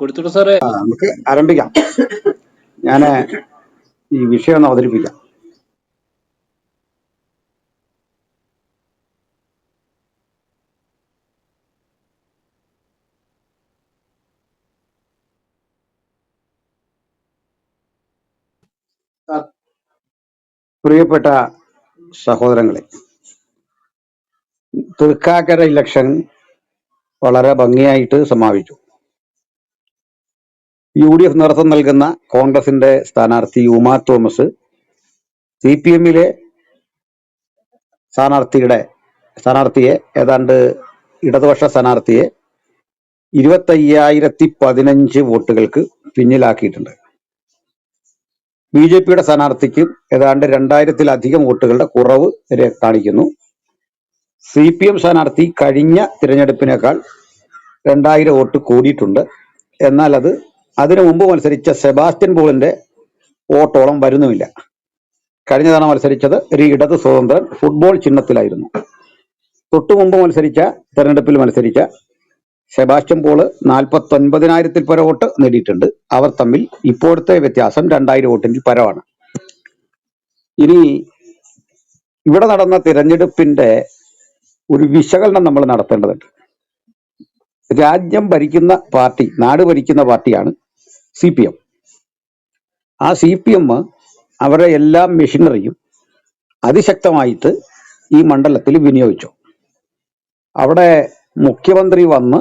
കൊടുത്തിട്ടു സാറേ. നമുക്ക് ആരംഭിക്കാം. ഞാൻ ഈ വിഷയം ഒന്ന് അവതരിപ്പിക്കാം. പ്രിയപ്പെട്ട സഹോദരങ്ങളെ, തൃക്കാക്കര ഇലക്ഷൻ വളരെ ഭംഗിയായിട്ട് സമാപിച്ചു. UDF നേതൃത്വം നൽകുന്ന കോൺഗ്രസിന്റെ സ്ഥാനാർത്ഥി ഉമാ തോമസ് CPM-ലെ സ്ഥാനാർത്ഥിയെ ഏതാണ്ട് ഇടതുപക്ഷ സ്ഥാനാർത്ഥിയെ 25,015 വോട്ടുകൾക്ക് പിന്നിലാക്കിയിട്ടുണ്ട്. BJP-യുടെ സ്ഥാനാർത്ഥിക്ക് ഏതാണ്ട് 2,000-ലധികം വോട്ടുകളുടെ കുറവ് കാണിക്കുന്നു. CPM സ്ഥാനാർത്ഥി കഴിഞ്ഞ തിരഞ്ഞെടുപ്പിനേക്കാൾ 2,000 വോട്ട് കൂടിയിട്ടുണ്ട്. എന്നാൽ അതിനു മുമ്പ് മത്സരിച്ച സെബാസ്റ്റ്യൻ പോളിന്റെ വോട്ടോളം വരുന്നുമില്ല. കഴിഞ്ഞ തവണ മത്സരിച്ചത് ഒരു ഇടത് സ്വതന്ത്രൻ ഫുട്ബോൾ ചിഹ്നത്തിലായിരുന്നു. തൊട്ടു മുമ്പ് തെരഞ്ഞെടുപ്പിൽ മത്സരിച്ച സെബാസ്റ്റ്യൻ പോള് 49,000-ൽ പരം വോട്ട് നേടിയിട്ടുണ്ട്. അവർ തമ്മിൽ ഇപ്പോഴത്തെ വ്യത്യാസം 2,000 വോട്ടിൽ പരമാണ്. ഇനി ഇവിടെ നടന്ന തിരഞ്ഞെടുപ്പിന്റെ ഒരു വിശകലനം നമ്മൾ നടത്തേണ്ടതുണ്ട്. രാജ്യം ഭരിക്കുന്ന പാർട്ടി, നാട് ഭരിക്കുന്ന പാർട്ടിയാണ് CPM. ആ CPM അവരുടെ എല്ലാ മെഷീനറിയും അതിശക്തമായിട്ട് ഈ മണ്ഡലത്തിൽ വിനിയോഗിച്ചു. അവിടെ മുഖ്യമന്ത്രി വന്ന്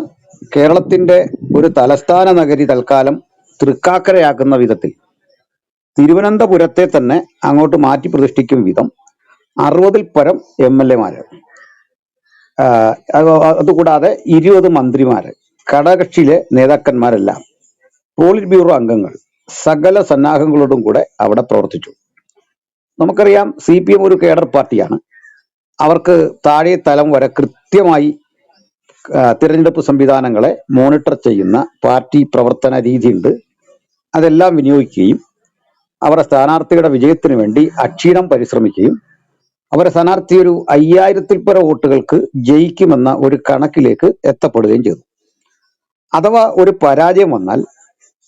കേരളത്തിന്റെ ഒരു തലസ്ഥാന നഗരി തൽക്കാലം തൃക്കാക്കരയാക്കുന്ന വിധത്തിൽ തിരുവനന്തപുരത്തെ തന്നെ അങ്ങോട്ട് മാറ്റി പ്രതിഷ്ഠിക്കും വിധം 60-ൽ പരം MLA-മാര്, അതുകൂടാതെ 20 മന്ത്രിമാര്, ഘടകകക്ഷിയിലെ നേതാക്കന്മാരെല്ലാം, പോളിറ്റ് ബ്യൂറോ അംഗങ്ങൾ, സകല സന്നാഹങ്ങളോടും കൂടെ അവിടെ പ്രവർത്തിച്ചു. നമുക്കറിയാം, CPM ഒരു കേഡർ പാർട്ടിയാണ്. അവർക്ക് താഴെ തലം വരെ കൃത്യമായി തിരഞ്ഞെടുപ്പ് സംവിധാനങ്ങളെ മോണിറ്റർ ചെയ്യുന്ന പാർട്ടി പ്രവർത്തന രീതിയുണ്ട്. അതെല്ലാം വിനിയോഗിക്കുകയും അവരുടെ സ്ഥാനാർത്ഥിയുടെ വിജയത്തിന് വേണ്ടി അക്ഷീണം പരിശ്രമിക്കുകയും അവരുടെ സ്ഥാനാർത്ഥി ഒരു 5,000-ൽ പരം വോട്ടുകൾക്ക് ജയിക്കുമെന്ന ഒരു കണക്കിലേക്ക് എത്തപ്പെടുകയും ചെയ്തു. അഥവാ ഒരു പരാജയം വന്നാൽ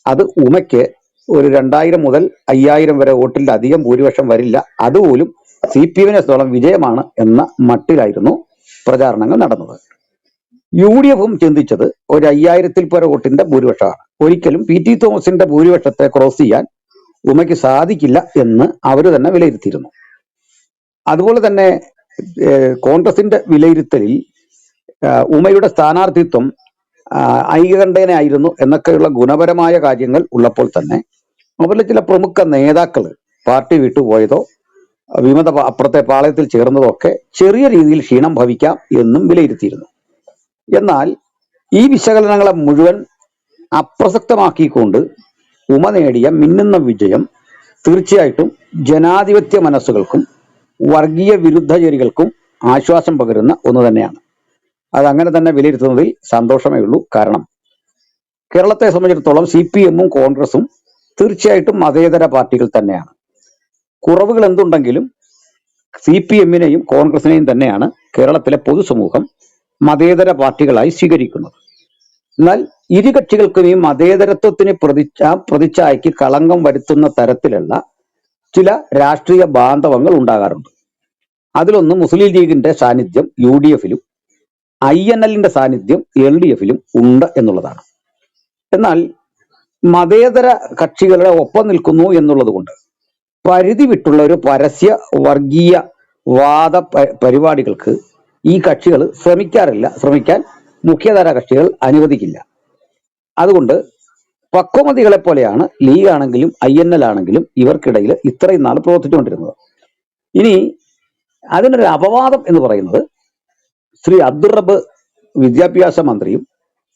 അത് ഉമയ്ക്ക് ഒരു 2,000 മുതൽ 5,000 വരെ വോട്ടിൽ അധികം ഭൂരിപക്ഷം വരില്ല, അതുപോലും CPM-നെ സംബന്ധിച്ചിടത്തോളം വിജയമാണ് എന്ന മട്ടിലായിരുന്നു പ്രചാരണങ്ങൾ നടന്നത്. UDF-ഉം ചിന്തിച്ചത് ഒരു 5,000-ൽ പരം വോട്ടിന്റെ ഭൂരിപക്ഷമാണ്. ഒരിക്കലും PT തോമസിന്റെ ഭൂരിപക്ഷത്തെ ക്രോസ് ചെയ്യാൻ ഉമയ്ക്ക് സാധിക്കില്ല എന്ന് അവർ തന്നെ വിലയിരുത്തിയിരുന്നു. അതുപോലെ തന്നെ കോൺഗ്രസിന്റെ വിലയിരുത്തലിൽ ഉമയുടെ സ്ഥാനാർത്ഥിത്വം ഐകകണ്ഠേനായിരുന്നു എന്നൊക്കെയുള്ള ഗുണപരമായ കാര്യങ്ങൾ ഉള്ളപ്പോൾ തന്നെ അവരിലെ ചില പ്രമുഖ നേതാക്കൾ പാർട്ടി വിട്ടുപോയതോ അപ്പുറത്തെ പാളയത്തിൽ ചേർന്നതോ ഒക്കെ ചെറിയ രീതിയിൽ ക്ഷീണം ഭവിക്കാം എന്നും വിലയിരുത്തിയിരുന്നു. എന്നാൽ ഈ വിശകലനങ്ങളെ മുഴുവൻ അപ്രസക്തമാക്കിക്കൊണ്ട് ഉമ നേടിയ മിന്നുന്ന വിജയം തീർച്ചയായിട്ടും ജനാധിപത്യ മനസ്സുകൾക്കും വർഗീയ വിരുദ്ധചേരികൾക്കും ആശ്വാസം പകരുന്ന ഒന്ന് തന്നെയാണ്. അതങ്ങനെ തന്നെ വിലയിരുത്തുന്നതിൽ സന്തോഷമേ ഉള്ളൂ. കാരണം കേരളത്തെ സംബന്ധിച്ചിടത്തോളം CPM-ഉം കോൺഗ്രസും തീർച്ചയായിട്ടും മതേതര പാർട്ടികൾ തന്നെയാണ്. കുറവുകൾ എന്തുണ്ടെങ്കിലും CPM-നെയും കോൺഗ്രസിനെയും തന്നെയാണ് കേരളത്തിലെ പൊതുസമൂഹം മതേതര പാർട്ടികളായി സ്വീകരിക്കുന്നത്. എന്നാൽ ഇരു കക്ഷികൾക്കും ഈ മതേതരത്വത്തിന് പ്രതിച്ഛായക്ക് കളങ്കം വരുത്തുന്ന തരത്തിലുള്ള ചില രാഷ്ട്രീയ ബാന്ധവങ്ങൾ ഉണ്ടാകാറുണ്ട്. അതിലൊന്ന് മുസ്ലിം ലീഗിന്റെ സാന്നിധ്യം UDF-ലും INL-ന്റെ സാന്നിധ്യം LDF-ലും ഉണ്ട് എന്നുള്ളതാണ്. എന്നാൽ മതേതര കക്ഷികളുടെ ഒപ്പം നിൽക്കുന്നു എന്നുള്ളത് കൊണ്ട് പരിധി വിട്ടുള്ള ഒരു പരസ്യ വർഗീയ വാദ പരിപാടികൾക്ക് ഈ കക്ഷികൾ ശ്രമിക്കാൻ മുഖ്യധാര കക്ഷികൾ അനുവദിക്കില്ല. അതുകൊണ്ട് പക്വമതികളെ പോലെയാണ് ലീഗ് ആണെങ്കിലും INL ആണെങ്കിലും ഇവർക്കിടയിൽ ഇത്രയും നാൾ പ്രവർത്തിച്ചുകൊണ്ടിരുന്നത്. ഇനി അതിനൊരു അപവാദം എന്ന് പറയുന്നത് ശ്രീ അബ്ദുൾ റബ്ബ് വിദ്യാഭ്യാസ മന്ത്രിയും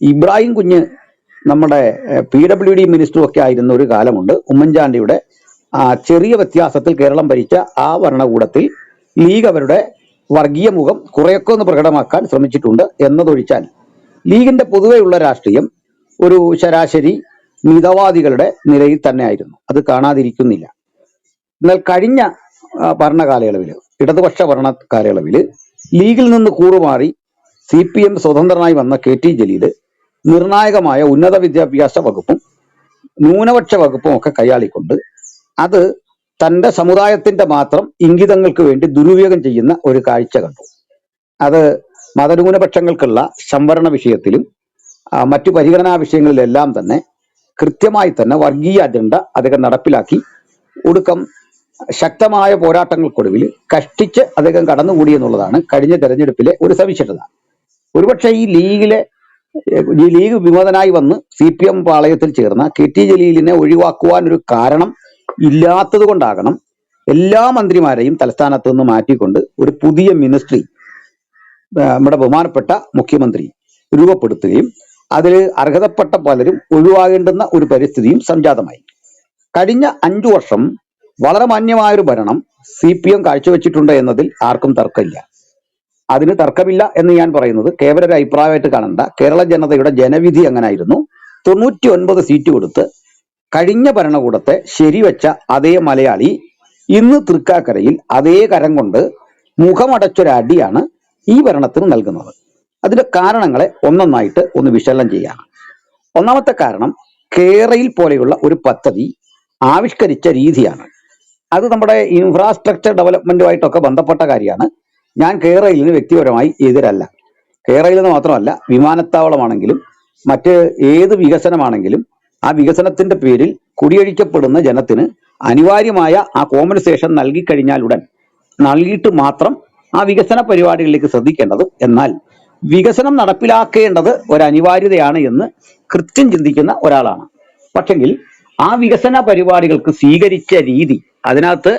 ഇബ്രാഹിം കുഞ്ഞ് നമ്മുടെ PWD മിനിസ്റ്ററും ഒക്കെ ആയിരുന്ന ഒരു കാലമുണ്ട്. ഉമ്മൻചാണ്ടിയുടെ ചെറിയ വ്യത്യാസത്തിൽ കേരളം ഭരിച്ച ആ ഭരണകൂടത്തിൽ ലീഗ് അവരുടെ വർഗീയ മുഖം കുറെയൊക്കെ ഒന്ന് പ്രകടമാക്കാൻ ശ്രമിച്ചിട്ടുണ്ട് എന്നതൊഴിച്ചാൽ ലീഗിന്റെ പൊതുവെയുള്ള രാഷ്ട്രീയം ഒരു ശരാശരി മിതവാദികളുടെ നിലയിൽ തന്നെ ആയിരുന്നു. അത് കാണാതിരിക്കുന്നില്ല. എന്നാൽ കഴിഞ്ഞ ഭരണകാലയളവിൽ, ഇടതുപക്ഷ ഭരണ കാലയളവിൽ ലീഗിൽ നിന്ന് കൂറുമാറി CPM സ്വതന്ത്രനായി വന്ന KT ജലീൽ നിർണായകമായ ഉന്നത വിദ്യാഭ്യാസ വകുപ്പും ന്യൂനപക്ഷ വകുപ്പും ഒക്കെ കൈയാളിക്കൊണ്ട് അത് തന്റെ സമുദായത്തിന്റെ മാത്രം ഇംഗിതങ്ങൾക്ക് വേണ്ടി ദുരുപയോഗം ചെയ്യുന്ന ഒരു കാഴ്ച കണ്ടു. അത് മതന്യൂനപക്ഷങ്ങൾക്കുള്ള സംവരണ വിഷയത്തിലും മറ്റു പരിഗണനാ വിഷയങ്ങളിലെല്ലാം തന്നെ കൃത്യമായി തന്നെ വർഗീയ അജണ്ട അദ്ദേഹം നടപ്പിലാക്കി. ഒടുക്കം ശക്തമായ പോരാട്ടങ്ങൾക്കൊടുവിൽ കഷ്ടിച്ച് അദ്ദേഹം കടന്നുകൂടി എന്നുള്ളതാണ് കഴിഞ്ഞ തെരഞ്ഞെടുപ്പിലെ ഒരു സവിശേഷത. ഒരുപക്ഷെ ഈ ലീഗ് വിമതനായി വന്ന് CPM പാളയത്തിൽ ചേർന്ന KT ജലീലിനെ ഒഴിവാക്കുവാൻ ഒരു കാരണം ഇല്ലാത്തത് കൊണ്ടാകണം എല്ലാ മന്ത്രിമാരെയും തലസ്ഥാനത്ത് നിന്ന് മാറ്റിക്കൊണ്ട് ഒരു പുതിയ മിനിസ്ട്രി നമ്മുടെ ബഹുമാനപ്പെട്ട മുഖ്യമന്ത്രി രൂപപ്പെടുത്തുകയും അതിൽ അർഹതപ്പെട്ട പലരും ഒഴിവാകേണ്ടുന്ന ഒരു പരിസ്ഥിതിയും സംജാതമായി. കഴിഞ്ഞ 5 വർഷം വളരെ മാന്യമായൊരു ഭരണം CPM കാഴ്ചവെച്ചിട്ടുണ്ട് എന്നതിൽ ആർക്കും തർക്കമില്ല. അതിന് തർക്കമില്ല എന്ന് ഞാൻ പറയുന്നത് കേവല ഒരു അഭിപ്രായമായിട്ട് കാണണ്ട. കേരള ജനതയുടെ ജനവിധി അങ്ങനായിരുന്നു. 99 സീറ്റ് കൊടുത്ത് കഴിഞ്ഞ ഭരണകൂടത്തെ ശരിവെച്ച അതേ മലയാളി ഇന്ന് തൃക്കാക്കരയിൽ അതേ കരം കൊണ്ട് മുഖമടച്ചൊരടിയാണ് ഈ ഭരണത്തിന് നൽകുന്നത്. അതിന്റെ കാരണങ്ങളെ ഒന്നൊന്നായിട്ട് ഒന്ന് വിശകലനം ചെയ്യാണ്. ഒന്നാമത്തെ കാരണം കേരയിൽ പോലെയുള്ള ഒരു പദ്ധതി ആവിഷ്കരിച്ച രീതിയാണ്. അത് നമ്മുടെ ഇൻഫ്രാസ്ട്രക്ചർ ഡെവലപ്മെന്റുമായിട്ടൊക്കെ ബന്ധപ്പെട്ട കാര്യമാണ്. ഞാൻ കേരളത്തിന് വ്യക്തിപരമായി എതിരല്ല. കേരളയിൽ നിന്ന് മാത്രമല്ല, വിമാനത്താവളമാണെങ്കിലും മറ്റ് ഏത് വികസനമാണെങ്കിലും ആ വികസനത്തിന്റെ പേരിൽ കുടിയൊഴിക്കപ്പെടുന്ന ജനത്തിന് അനിവാര്യമായ ആ കോമ്പൻസേഷൻ നൽകിക്കഴിഞ്ഞാൽ ഉടൻ നൽകിയിട്ട് മാത്രം ആ വികസന പരിപാടികളിലേക്ക് ശ്രദ്ധിക്കേണ്ടത്. എന്നാൽ വികസനം നടപ്പിലാക്കേണ്ടത് ഒരു അനിവാര്യതയാണ് എന്ന് കൃത്യം ചിന്തിക്കുന്ന ഒരാളാണ്. പക്ഷെങ്കിൽ ആ വികസന പരിപാടികൾക്ക് സ്വീകരിച്ച രീതി, അതിനകത്ത്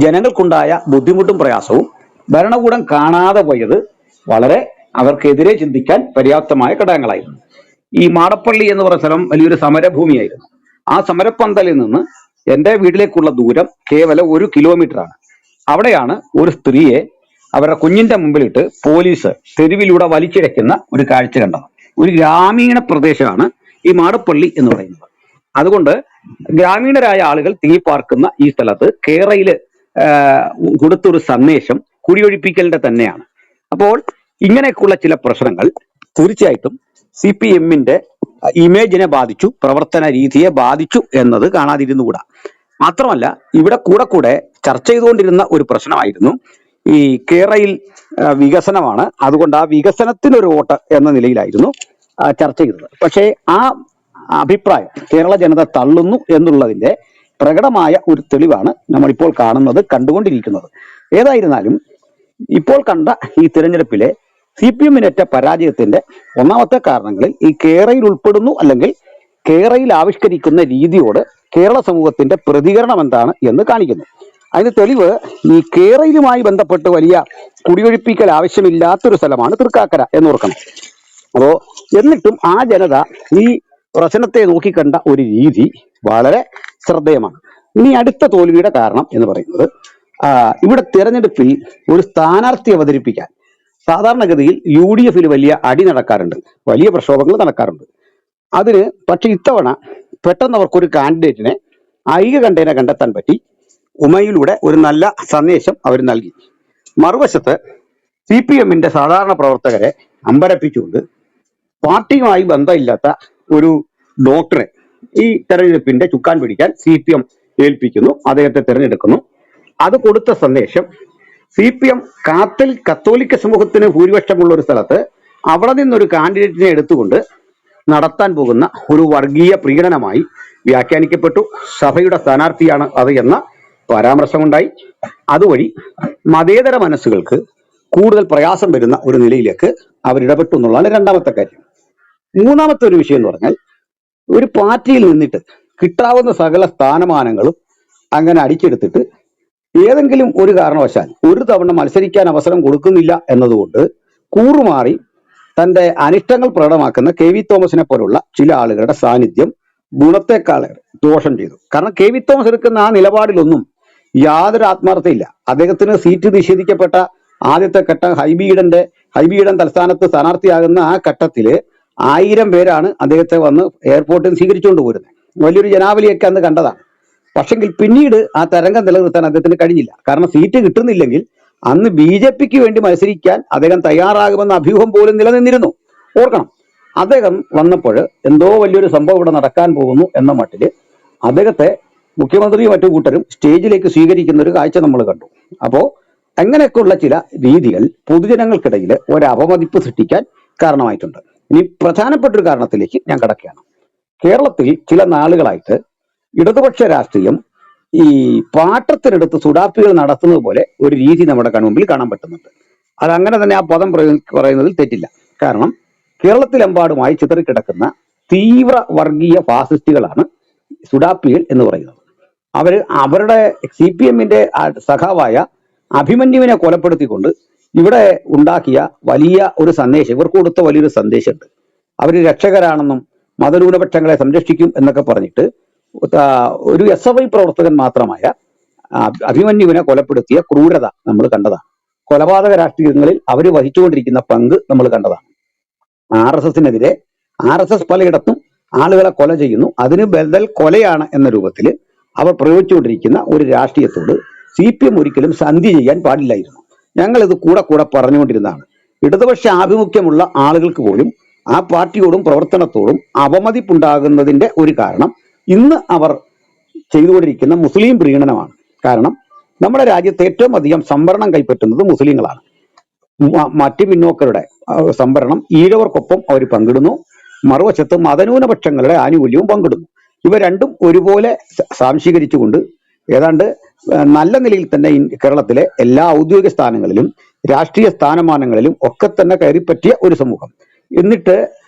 ജനങ്ങൾക്കുണ്ടായ ബുദ്ധിമുട്ടും പ്രയാസവും ഭരണകൂടം കാണാതെ പോയത് വളരെ അവർക്കെതിരെ ചിന്തിക്കാൻ പര്യാപ്തമായ ഘടകങ്ങളായിരുന്നു. ഈ മാടപ്പള്ളി എന്ന് പറയുന്ന സ്ഥലം വലിയൊരു സമരഭൂമിയായിരുന്നു. ആ സമരപ്പന്തലിൽ നിന്ന് എൻ്റെ വീട്ടിലേക്കുള്ള ദൂരം കേവലം 1 കിലോമീറ്ററാണ്. അവിടെയാണ് ഒരു സ്ത്രീയെ അവരുടെ കുഞ്ഞിന്റെ മുമ്പിലിട്ട് പോലീസ് തെരുവിലൂടെ വലിച്ചിഴയ്ക്കുന്ന ഒരു കാഴ്ച കണ്ടത്. ഒരു ഗ്രാമീണ പ്രദേശമാണ് ഈ മാടപ്പള്ളി എന്ന് പറയുന്നത്. അതുകൊണ്ട് ഗ്രാമീണരായ ആളുകൾ തിങ്ങിപ്പാർക്കുന്ന ഈ സ്ഥലത്ത് കേരളയിൽ കൊടുത്തൊരു സന്ദേശം കുടിയൊഴിപ്പിക്കലിന്റെ തന്നെയാണ്. അപ്പോൾ ഇങ്ങനെയൊക്കെയുള്ള ചില പ്രശ്നങ്ങൾ തീർച്ചയായിട്ടും CPM-ന്റെ ഇമേജിനെ ബാധിച്ചു, പ്രവർത്തന രീതിയെ ബാധിച്ചു എന്നത് കാണാതിരുന്നുകൂടാ. മാത്രമല്ല, ഇവിടെ കൂടെ ചർച്ച ചെയ്തുകൊണ്ടിരുന്ന ഒരു പ്രശ്നമായിരുന്നു ഈ കേരളയിൽ വികസനമാണ്, അതുകൊണ്ട് ആ വികസനത്തിനൊരു വോട്ട് എന്ന നിലയിലായിരുന്നു ചർച്ച ചെയ്തത്. പക്ഷേ ആ അഭിപ്രായം കേരള ജനത തള്ളുന്നു എന്നുള്ളതിന്റെ പ്രകടമായ ഒരു തെളിവാണ് നമ്മളിപ്പോൾ കാണുന്നത്, കണ്ടുകൊണ്ടിരിക്കുന്നത്. ഏതായിരുന്നാലും ഇപ്പോൾ കണ്ട ഈ തിരഞ്ഞെടുപ്പിലെ CPM-നേറ്റ പരാജയത്തിന്റെ ഒന്നാമത്തെ കാരണങ്ങളിൽ ഈ കേരളയിൽ ഉൾപ്പെടുന്നു, അല്ലെങ്കിൽ കേരളയിൽ ആവിഷ്കരിക്കുന്ന രീതിയോട് കേരള സമൂഹത്തിന്റെ പ്രതികരണം എന്താണ് എന്ന് കാണിക്കുന്നു. അതിന് തെളിവ് ഈ കേരളയിലുമായി ബന്ധപ്പെട്ട് വലിയ കുടിയൊഴിപ്പിക്കൽ ആവശ്യമില്ലാത്തൊരു സ്ഥലമാണ് തൃക്കാക്കര എന്നോർക്കണം. അപ്പോ എന്നിട്ടും ആ ജനത ഈ പ്രശ്നത്തെ നോക്കിക്കണ്ട ഒരു രീതി വളരെ ശ്രദ്ധേയമാണ്. ഇനി അടുത്ത തോൽവിയുടെ കാരണം എന്ന് പറയുന്നത്, ഇവിടെ തിരഞ്ഞെടുപ്പിൽ ഒരു സ്ഥാനാർത്ഥി അവതരിപ്പിക്കാൻ സാധാരണഗതിയിൽ UDF-ൽ വലിയ അടി നടക്കാറുണ്ട്, വലിയ പ്രക്ഷോഭങ്ങൾ നടക്കാറുണ്ട്. അതിന് പക്ഷെ ഇത്തവണ പെട്ടെന്ന് അവർക്കൊരു കാൻഡിഡേറ്റിനെ ഐകകണ്ഠേന കണ്ടെത്താൻ പറ്റി. ഉമയിലൂടെ ഒരു നല്ല സന്ദേശം അവർ നൽകി. മറുവശത്ത് CPM-ന്റെ സാധാരണ പ്രവർത്തകരെ അമ്പരപ്പിച്ചുകൊണ്ട് പാർട്ടിയുമായി ബന്ധമില്ലാത്ത ഒരു ഡോക്ടറെ ഈ തെരഞ്ഞെടുപ്പിന്റെ ചുക്കാൻ പിടിക്കാൻ CPM ഏൽപ്പിക്കുന്നു, അദ്ദേഹത്തെ തിരഞ്ഞെടുക്കുന്നു. അത് കൊടുത്ത സന്ദേശം CPM കത്തോലിക്ക സമൂഹത്തിന് ഭൂരിപക്ഷമുള്ള ഒരു സ്ഥലത്ത് അവിടെ നിന്നൊരു കാൻഡിഡേറ്റിനെ എടുത്തുകൊണ്ട് നടത്താൻ പോകുന്ന ഒരു വർഗീയ പ്രീണനമായി വ്യാഖ്യാനിക്കപ്പെട്ടു. സഭയുടെ സ്ഥാനാർത്ഥിയാണ് അത് എന്ന പരാമർശമുണ്ടായി. അതുവഴി മതേതര മനസ്സുകൾക്ക് കൂടുതൽ പ്രയാസം വരുന്ന ഒരു നിലയിലേക്ക് അവരിടപെട്ടു എന്നുള്ളതാണ് രണ്ടാമത്തെ കാര്യം. മൂന്നാമത്തെ ഒരു വിഷയം എന്ന് പറഞ്ഞാൽ, ഒരു പാർട്ടിയിൽ നിന്നിട്ട് കിട്ടാവുന്ന സകല സ്ഥാനമാനങ്ങളും അങ്ങനെ അടിച്ചെടുത്തിട്ട് ഏതെങ്കിലും ഒരു കാരണവശാൽ ഒരു തവണ മത്സരിക്കാൻ അവസരം കൊടുക്കുന്നില്ല എന്നതുകൊണ്ട് കൂറുമാറി തന്റെ അനിഷ്ടങ്ങൾ പ്രകടമാക്കുന്ന KV തോമസിനെ പോലുള്ള ചില ആളുകളുടെ സാന്നിധ്യം ഗുണത്തെക്കാൾ ദോഷം ചെയ്തു. കാരണം KV തോമസ് എടുക്കുന്ന ആ നിലപാടിലൊന്നും യാതൊരു ആത്മാർത്ഥയില്ല. അദ്ദേഹത്തിന് സീറ്റ് നിഷേധിക്കപ്പെട്ട ആദ്യത്തെ ഘട്ടം ഹൈബീഡൻ തലസ്ഥാനത്ത് സ്ഥാനാർത്ഥിയാകുന്ന ആ ഘട്ടത്തില് 1000 പേരാണ് അദ്ദേഹത്തെ വന്ന് എയർപോർട്ടിൽ സ്വീകരിച്ചുകൊണ്ട് പോരുന്നത്. വലിയൊരു ജനാവലിയൊക്കെ അന്ന് കണ്ടതാണ്. പക്ഷെങ്കിൽ പിന്നീട് ആ തരംഗം നിലനിർത്താൻ അദ്ദേഹത്തിന് കഴിഞ്ഞില്ല. കാരണം സീറ്റ് കിട്ടുന്നില്ലെങ്കിൽ അന്ന് BJP-ക്ക് വേണ്ടി മത്സരിക്കാൻ അദ്ദേഹം തയ്യാറാകുമെന്ന അഭ്യൂഹം പോലും നിലനിന്നിരുന്നു. ഓർക്കണം, അദ്ദേഹം വന്നപ്പോൾ എന്തോ വലിയൊരു സംഭവം ഇവിടെ നടക്കാൻ പോകുന്നു എന്ന മട്ടില് അദ്ദേഹത്തെ മുഖ്യമന്ത്രിയും മറ്റു കൂട്ടരും സ്റ്റേജിലേക്ക് സ്വീകരിക്കുന്ന ഒരു കാഴ്ച നമ്മൾ കണ്ടു. അപ്പോ അങ്ങനെയൊക്കെയുള്ള ചില രീതികൾ പൊതുജനങ്ങൾക്കിടയിൽ ഒരു അപമതിപ്പ് സൃഷ്ടിക്കാൻ കാരണമായിട്ടുണ്ട്. ഇനി പ്രധാനപ്പെട്ട ഒരു കാരണത്തിലേക്ക് ഞാൻ കടക്കുകയാണ്. കേരളത്തിൽ ചില നാളുകളായിട്ട് ഇടതുപക്ഷ രാഷ്ട്രീയം ഈ പാട്ടത്തിനെടുത്ത് സുഡാപ്പികൾ നടത്തുന്നത് പോലെ ഒരു രീതി നമ്മുടെ കൺമുമ്പിൽ കാണാൻ പറ്റുന്നുണ്ട്. അത് അങ്ങനെ തന്നെ ആ പദം പറയുന്നതിൽ തെറ്റില്ല. കാരണം കേരളത്തിലെമ്പാടുമായി ചിതറിക്കിടക്കുന്ന തീവ്ര വർഗീയ ഫാസിസ്റ്റുകളാണ് സുഡാപ്പികൾ എന്ന് പറയുന്നത്. അവരുടെ CPM-ന്റെ സഖാവായ അഭിമന്യുവിനെ കൊലപ്പെടുത്തിക്കൊണ്ട് ഇവിടെ ഉണ്ടാക്കിയ വലിയ ഒരു സന്ദേശം, ഇവർക്ക് കൊടുത്ത വലിയൊരു സന്ദേശമുണ്ട്. അവർ രക്ഷകരാണെന്നും മതന്യൂനപക്ഷങ്ങളെ സംരക്ഷിക്കും എന്നൊക്കെ പറഞ്ഞിട്ട് ഒരു SFI പ്രവർത്തകൻ മാത്രമായ അഭിമന്യുവിനെ കൊലപ്പെടുത്തിയ ക്രൂരത നമ്മൾ കണ്ടതാണ്. കൊലപാതക രാഷ്ട്രീയങ്ങളിൽ അവർ വഹിച്ചുകൊണ്ടിരിക്കുന്ന പങ്ക് നമ്മൾ കണ്ടതാണ്. RSSനെതിരെ RSS പലയിടത്തും ആളുകളെ കൊല ചെയ്യുന്നു, അതിന് ബദൽ കൊലയാണ് എന്ന രൂപത്തിൽ അവർ പ്രയോഗിച്ചുകൊണ്ടിരിക്കുന്ന ഒരു രാഷ്ട്രീയത്തോട് CPM ഒരിക്കലും സന്ധി ചെയ്യാൻ പാടില്ലായിരുന്നു. ഞങ്ങൾ ഇത് കൂടെ കൂടെ പറഞ്ഞുകൊണ്ടിരുന്നതാണ്. ഇടതുപക്ഷ ആഭിമുഖ്യമുള്ള ആളുകൾക്ക് പോലും ആ പാർട്ടിയോടും പ്രവർത്തനത്തോടും അവമതിപ്പുണ്ടാകുന്നതിന്റെ ഒരു കാരണം ഇന്ന് അവർ ചെയ്തുകൊണ്ടിരിക്കുന്ന മുസ്ലിം പ്രീണനമാണ്. കാരണം നമ്മുടെ രാജ്യത്ത് ഏറ്റവും അധികം സംവരണം കൈപ്പറ്റുന്നത് മുസ്ലിങ്ങളാണ്. മറ്റ് പിന്നോക്കരുടെ സംവരണം ഈഴവർക്കൊപ്പം അവർ പങ്കിടുന്നു, മറുവശത്ത് മതന്യൂനപക്ഷങ്ങളുടെ ആനുകൂല്യവും പങ്കിടുന്നു. ഇവ രണ്ടും ഒരുപോലെ സാംശീകരിച്ചുകൊണ്ട് ഏതാണ്ട് നല്ല നിലയിൽ തന്നെ കേരളത്തിലെ എല്ലാ ഔദ്യോഗിക സ്ഥാനങ്ങളിലും രാഷ്ട്രീയ സ്ഥാനമാനങ്ങളിലും ഒക്കെ തന്നെ കയറിപ്പറ്റിയ ഒരു സമൂഹം. എന്നിട്ട്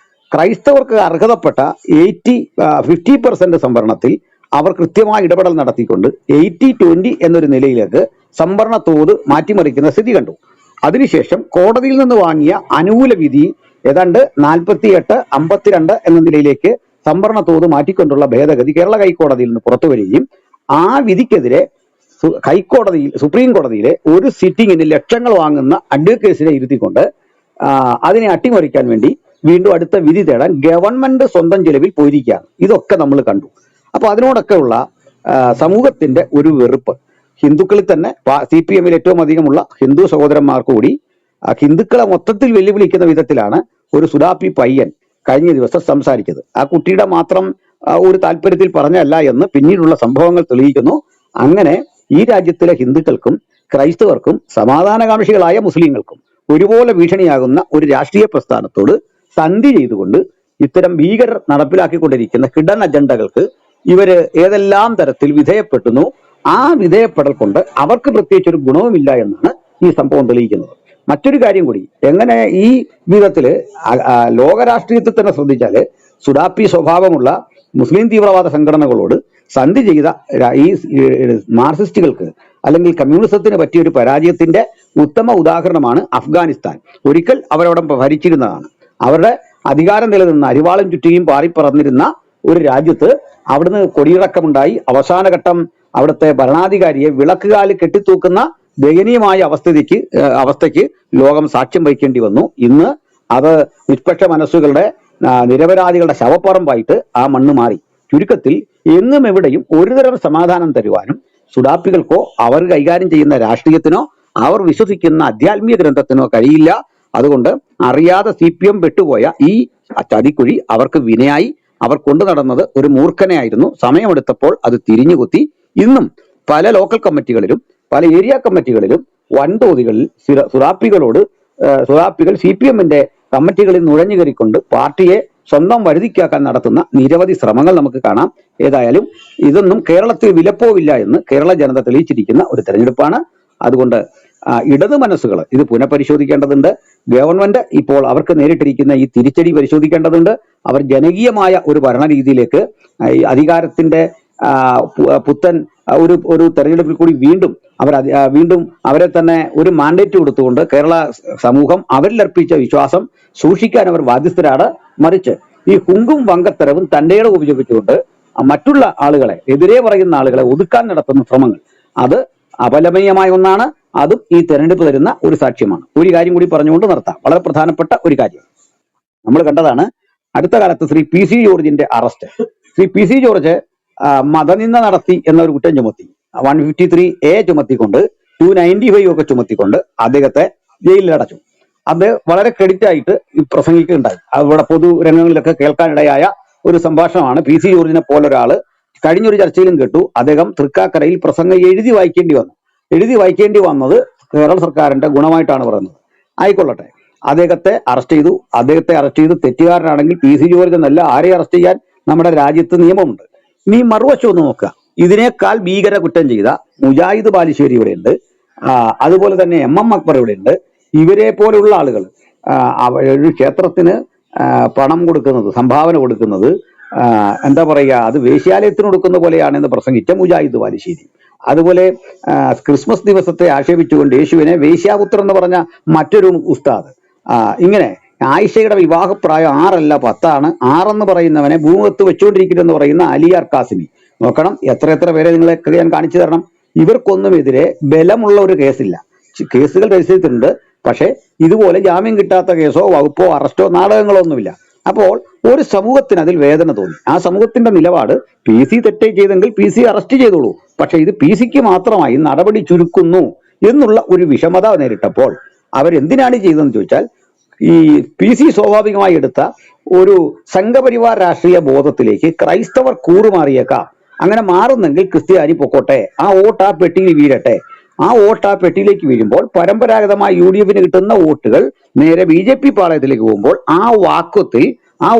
ക്രൈസ്തവർക്ക് അർഹതപ്പെട്ട 50% സംവരണത്തിൽ അവർ കൃത്യമായ ഇടപെടൽ നടത്തിക്കൊണ്ട് 80-20 എന്നൊരു നിലയിലേക്ക് സംവരണ തോത് മാറ്റിമറിക്കുന്ന സ്ഥിതി കണ്ടു. അതിനുശേഷം കോടതിയിൽ നിന്ന് വാങ്ങിയ അനുകൂല വിധി ഏതാണ്ട് 48-52 എന്ന നിലയിലേക്ക് സംവരണ തോത് മാറ്റിക്കൊണ്ടുള്ള ഭേദഗതി കേരള ഹൈക്കോടതിയിൽ നിന്ന് പുറത്തു വരികയും ആ വിധിക്കെതിരെ സുപ്രീം കോടതിയിലെ ഒരു സിറ്റിങ്ങിന് ലക്ഷങ്ങൾ വാങ്ങുന്ന അഡ്വക്കേറ്റ്സിനെ ഇരുത്തിക്കൊണ്ട് അതിനെ അട്ടിമറിക്കാൻ വേണ്ടി വീണ്ടും അടുത്ത വിധി തേടാൻ ഗവൺമെന്റ് സ്വന്തം ചെലവിൽ പോയിരിക്കുകയാണ്. ഇതൊക്കെ നമ്മൾ കണ്ടു. അപ്പൊ അതിനോടൊക്കെയുള്ള സമൂഹത്തിന്റെ ഒരു വെറുപ്പ് ഹിന്ദുക്കളിൽ തന്നെ CPM-ൽ ഏറ്റവും അധികമുള്ള ഹിന്ദു സഹോദരന്മാർക്ക് കൂടി ഹിന്ദുക്കളെ മൊത്തത്തിൽ വെല്ലുവിളിക്കുന്ന വിധത്തിലാണ് ഒരു സുഡാപ്പി പയ്യൻ കഴിഞ്ഞ ദിവസം സംസാരിച്ചത്. ആ കുട്ടിയുടെ മാത്രം ഒരു താല്പര്യത്തിൽ പറഞ്ഞല്ല എന്ന് പിന്നീടുള്ള സംഭവങ്ങൾ തെളിയിക്കുന്നു. അങ്ങനെ ഈ രാജ്യത്തിലെ ഹിന്ദുക്കൾക്കും ക്രൈസ്തവർക്കും സമാധാനകാംക്ഷികളായ മുസ്ലിങ്ങൾക്കും ഒരുപോലെ ഭീഷണിയാകുന്ന ഒരു രാഷ്ട്രീയ പ്രസ്ഥാനത്തോട് സന്ധി ചെയ്തുകൊണ്ട് ഇത്തരം ഭീകരർ നടപ്പിലാക്കിക്കൊണ്ടിരിക്കുന്ന ഹിഡൻ അജണ്ടകൾക്ക് ഇവര് ഏതെല്ലാം തരത്തിൽ വിധേയപ്പെടുന്നു, ആ വിധേയപ്പെടൽ കൊണ്ട് അവർക്ക് പ്രത്യേകിച്ച് ഒരു ഗുണവുമില്ല എന്നാണ് ഈ സംഭവം തെളിയിക്കുന്നത്. മറ്റൊരു കാര്യം കൂടി, എങ്ങനെ ഈ വിധത്തില് ലോകരാഷ്ട്രീയത്തിൽ തന്നെ ശ്രദ്ധിച്ചാല് സുഡാപ്പി സ്വഭാവമുള്ള മുസ്ലിം തീവ്രവാദ സംഘടനകളോട് സന്ധി ചെയ്ത ഈ മാർക്സിസ്റ്റുകൾക്ക് അല്ലെങ്കിൽ കമ്മ്യൂണിസത്തിന് പറ്റിയ ഒരു പരാജയത്തിന്റെ ഉത്തമ ഉദാഹരണമാണ് അഫ്ഗാനിസ്ഥാൻ. ഒരിക്കൽ അവരവിടെ ഭരിച്ചിരുന്നതാണ്. അവരുടെ അധികാരം നിലനിന്ന അരിവാളും ചുറ്റിയും പാറിപ്പറന്നിരുന്ന ഒരു രാജ്യത്ത് അവിടുന്ന് കൊടിയിറക്കമുണ്ടായി അവസാന ഘട്ടം അവിടുത്തെ ഭരണാധികാരിയെ വിളക്കുകാലിൽ കെട്ടിത്തൂക്കുന്ന ദയനീയമായ അവസ്ഥയ്ക്ക് ലോകം സാക്ഷ്യം വഹിക്കേണ്ടി വന്നു. ഇന്ന് അത് നിഷ്പക്ഷ മനസ്സുകളുടെ നിരപരാധികളുടെ ശവപ്പറമ്പായിട്ട് ആ മണ്ണ് മാറി. ചുരുക്കത്തിൽ എങ്ങും എവിടെയും ഒരുതരം സമാധാനം തരുവാനും സുഡാപ്പികൾക്കോ അവർ കൈകാര്യം ചെയ്യുന്ന രാഷ്ട്രീയത്തിനോ അവർ വിശ്വസിക്കുന്ന ആധ്യാത്മിക ഗ്രന്ഥത്തിനോ കഴിയില്ല. അതുകൊണ്ട് അറിയാതെ CPM പെട്ടുപോയ ഈ ചതിക്കുഴി അവർക്ക് വിനയായി. അവർ കൊണ്ടു നടന്നത് ഒരു മൂർഖനെയായിരുന്നു. സമയമെടുത്തപ്പോൾ അത് തിരിഞ്ഞുകുത്തി. ഇന്നും പല ലോക്കൽ കമ്മിറ്റികളിലും പല ഏരിയ കമ്മിറ്റികളിലും വൻതോതികളിൽ സുഡാപ്പികൾ CPM-ന്റെ കമ്മിറ്റികളിൽ നുഴഞ്ഞു കയറിക്കൊണ്ട് പാർട്ടിയെ സ്വന്തം വരുതിക്കാക്കാൻ നടത്തുന്ന നിരവധി ശ്രമങ്ങൾ നമുക്ക് കാണാം. ഏതായാലും ഇതൊന്നും കേരളത്തിൽ വിലപ്പോവില്ല എന്ന് കേരള ജനത തെളിയിച്ചിരിക്കുന്ന ഒരു തെരഞ്ഞെടുപ്പാണ്. അതുകൊണ്ട് ഇടതു മനസ്സുകൾ ഇത് പുനഃപരിശോധിക്കേണ്ടതുണ്ട്. ഗവൺമെന്റ് ഇപ്പോൾ അവർക്ക് നേരിട്ടിരിക്കുന്ന ഈ തിരിച്ചടി പരിശോധിക്കേണ്ടതുണ്ട്. അവർ ജനകീയമായ ഒരു ഭരണരീതിയിലേക്ക് അധികാരത്തിന്റെ പുത്തൻ ഒരു തെരഞ്ഞെടുപ്പിൽ കൂടി വീണ്ടും അവരെ തന്നെ ഒരു മാൻഡേറ്റ് കൊടുത്തുകൊണ്ട് കേരള സമൂഹം അവരിലർപ്പിച്ച വിശ്വാസം സൂക്ഷിക്കാൻ അവർ ബാധ്യസ്ഥരാണ്. മറിച്ച് ഈ ഹുങ്കും വങ്കത്തരവും തന്റെ ഉപയോഗിച്ചുകൊണ്ട് മറ്റുള്ള ആളുകളെ, എതിരെ പറയുന്ന ആളുകളെ ഒതുക്കാൻ നടത്തുന്ന ശ്രമങ്ങൾ അത് അപലപനീയമായ ഒന്നാണ്. അതും ഈ തെരഞ്ഞെടുപ്പ് തരുന്ന ഒരു സാക്ഷ്യമാണ്. ഒരു കാര്യം കൂടി പറഞ്ഞുകൊണ്ട് നിർത്താം. വളരെ പ്രധാനപ്പെട്ട ഒരു കാര്യം നമ്മൾ കണ്ടതാണ്. അടുത്ത കാലത്ത് ശ്രീ PC ജോർജിന്റെ അറസ്റ്റ്. ശ്രീ PC ജോർജ് മതനിന്ദ നടത്തി എന്ന ഒരു കുറ്റം ചുമത്തി 153A ചുമത്തിക്കൊണ്ട് 295 ഒക്കെ ചുമത്തിക്കൊണ്ട് അദ്ദേഹത്തെ ജയിലിൽ അടച്ചു. അത് വളരെ ക്രെഡിറ്റ് ആയിട്ട് പ്രസംഗിക്കുകയുണ്ടായി. അവിടെ പൊതു രംഗങ്ങളിലൊക്കെ കേൾക്കാനിടയായ ഒരു സംഭാഷണമാണ്. PC ജോർജിനെ പോലൊരാള് കഴിഞ്ഞൊരു ചർച്ചയിലും കേട്ടു. അദ്ദേഹം തൃക്കാക്കരയിൽ പ്രസംഗം എഴുതി വായിക്കേണ്ടി വന്നത് കേരള സർക്കാരിന്റെ ഗുണമായിട്ടാണ് പറയുന്നത്. ആയിക്കൊള്ളട്ടെ, അദ്ദേഹത്തെ അറസ്റ്റ് ചെയ്ത് തെറ്റുകാരനാണെങ്കിൽ PC ജോർജ് എന്നല്ല, ആരെ അറസ്റ്റ് ചെയ്യാൻ നമ്മുടെ രാജ്യത്ത് നിയമമുണ്ട്. ഇനി മറുവശം ഒന്ന് നോക്കുക. ഇതിനേക്കാൾ ഭീകര കുറ്റം ചെയ്ത മുജാഹിദ് ബാലുശ്ശേരി ഇവിടെയുണ്ട്, അതുപോലെ തന്നെ MM അക്ബർ ഇവിടെയുണ്ട്. ഇവരെ പോലുള്ള ആളുകൾ ഒരു ക്ഷേത്രത്തിന് പണം കൊടുക്കുന്നത്, സംഭാവന കൊടുക്കുന്നത് എന്താ പറയുക, അത് വേശ്യാലയത്തിന് കൊടുക്കുന്ന പോലെയാണെന്ന് പ്രസംഗിച്ച മുജാഹിദ് ബാലുശ്ശേരി. അതുപോലെ ക്രിസ്മസ് ദിവസത്തെ ആക്ഷേപിച്ചുകൊണ്ട് യേശുവിനെ വേശ്യാപുത്രൻ എന്ന് പറഞ്ഞ മറ്റൊരു ഉസ്താദ്. ഇങ്ങനെ ആയിഷയുടെ വിവാഹപ്രായം 6 അല്ല 10 ആണ്, 6 പറയുന്നവനെ ഭൂമുഖത്ത് വെച്ചുകൊണ്ടിരിക്കുന്നു പറയുന്ന അലിയാർ കാസിമി. നോക്കണം, എത്ര പേരെ നിങ്ങളെ ഞാൻ കാണിച്ചു തരണം. ഇവർക്കൊന്നുമെതിരെ ബലമുള്ള ഒരു കേസില്ല. കേസുകൾ രജിസ്റ്റർ ചെയ്തിട്ടുണ്ട്, പക്ഷെ ഇതുപോലെ ജാമ്യം കിട്ടാത്ത കേസോ വകുപ്പോ അറസ്റ്റോ നാടകങ്ങളോ ഒന്നുമില്ല. അപ്പോൾ ഒരു സമൂഹത്തിന് അതിൽ വേദന തോന്നി. ആ സമൂഹത്തിന്റെ നിലപാട് PC തെറ്റ് ചെയ്തെങ്കിൽ PC അറസ്റ്റ് ചെയ്തോളൂ, പക്ഷെ ഇത് PC മാത്രമായി നടപടി ചുരുക്കുന്നു എന്നുള്ള ഒരു വിഷമത നേരിട്ടപ്പോൾ അവരെന്തിനാണ് ചെയ്തതെന്ന് ചോദിച്ചാൽ, ഈ PC സ്വാഭാവികമായി എടുത്ത ഒരു സംഘപരിവാർ രാഷ്ട്രീയ ബോധത്തിലേക്ക് ക്രൈസ്തവർ കൂറുമാറിയേക്കാം. അങ്ങനെ മാറുന്നെങ്കിൽ ക്രിസ്ത്യാനി പൊക്കോട്ടെ, ആ വോട്ട് ആ പെട്ടിയിൽ വീഴട്ടെ. ആ വോട്ട് ആ പെട്ടിയിലേക്ക് വീഴുമ്പോൾ പരമ്പരാഗതമായി UDF കിട്ടുന്ന വോട്ടുകൾ നേരെ BJP പാളയത്തിലേക്ക് പോകുമ്പോൾ ആ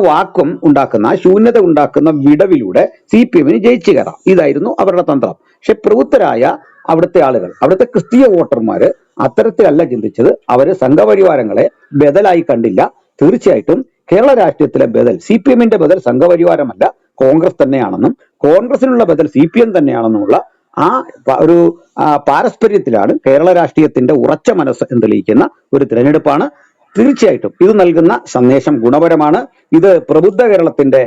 വാക്വം ഉണ്ടാക്കുന്ന, ശൂന്യത ഉണ്ടാക്കുന്ന വിടവിലൂടെ CPM ജയിച്ചു കയറാം. ഇതായിരുന്നു അവരുടെ തന്ത്രം. പക്ഷെ പ്രവൃത്തരായ അവിടുത്തെ ആളുകൾ, അവിടുത്തെ ക്രിസ്തീയ വോട്ടർമാര് അത്തരത്തിലല്ല ചിന്തിച്ചത്. അവര് സംഘപരിവാരങ്ങളെ ബദലായി കണ്ടില്ല. തീർച്ചയായിട്ടും കേരള രാഷ്ട്രീയത്തിലെ ബദൽ, CPM ബദൽ സംഘപരിവാരമല്ല, കോൺഗ്രസ് തന്നെയാണെന്നും കോൺഗ്രസിനുള്ള ബദൽ CPM തന്നെയാണെന്നുമുള്ള ആ ഒരു പാരസ്പര്യത്തിലാണ് കേരള രാഷ്ട്രീയത്തിന്റെ ഉറച്ച മനസ്സ് എന്ന് തെളിയിക്കുന്ന ഒരു തിരഞ്ഞെടുപ്പാണ്. തീർച്ചയായിട്ടും ഇത് നൽകുന്ന സന്ദേശം ഗുണപരമാണ്. ഇത് പ്രബുദ്ധ കേരളത്തിന്റെ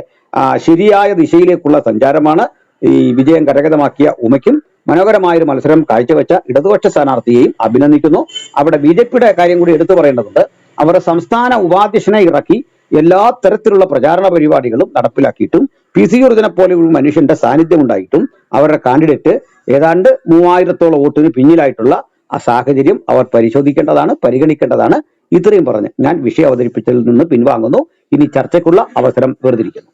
ശരിയായ ദിശയിലേക്കുള്ള സഞ്ചാരമാണ്. ഈ വിജയം കരഗതമാക്കിയ ഉമയ്ക്കും മനോഹരമായൊരു മത്സരം കാഴ്ചവെച്ച ഇടതുപക്ഷ സ്ഥാനാർത്ഥിയെയും അഭിനന്ദിക്കുന്നു. അവിടെ BJPയുടെ കാര്യം കൂടി എടുത്തു പറയേണ്ടതുണ്ട്. അവരുടെ സംസ്ഥാന ഉപാധ്യക്ഷനെ ഇറക്കി എല്ലാ തരത്തിലുള്ള പ്രചാരണ പരിപാടികളും നടപ്പിലാക്കിയിട്ടും PC ജോർജിനെ പോലെ ഒരു മനുഷ്യന്റെ സാന്നിധ്യം ഉണ്ടായിട്ടും അവരുടെ കാൻഡിഡേറ്റ് ഏതാണ്ട് 3000-ഓളം വോട്ടിന് പിന്നിലായിട്ടുള്ള ആ സാഹചര്യം അവർ പരിശോധിക്കേണ്ടതാണ്, പരിഗണിക്കേണ്ടതാണ്. ഇത്രയും പറഞ്ഞ് ഞാൻ വിഷയം അവതരിപ്പിച്ചതിൽ നിന്ന് പിൻവാങ്ങുന്നു. ഇനി ചർച്ചയ്ക്കുള്ള അവസരം വേർതിരിക്കുന്നു.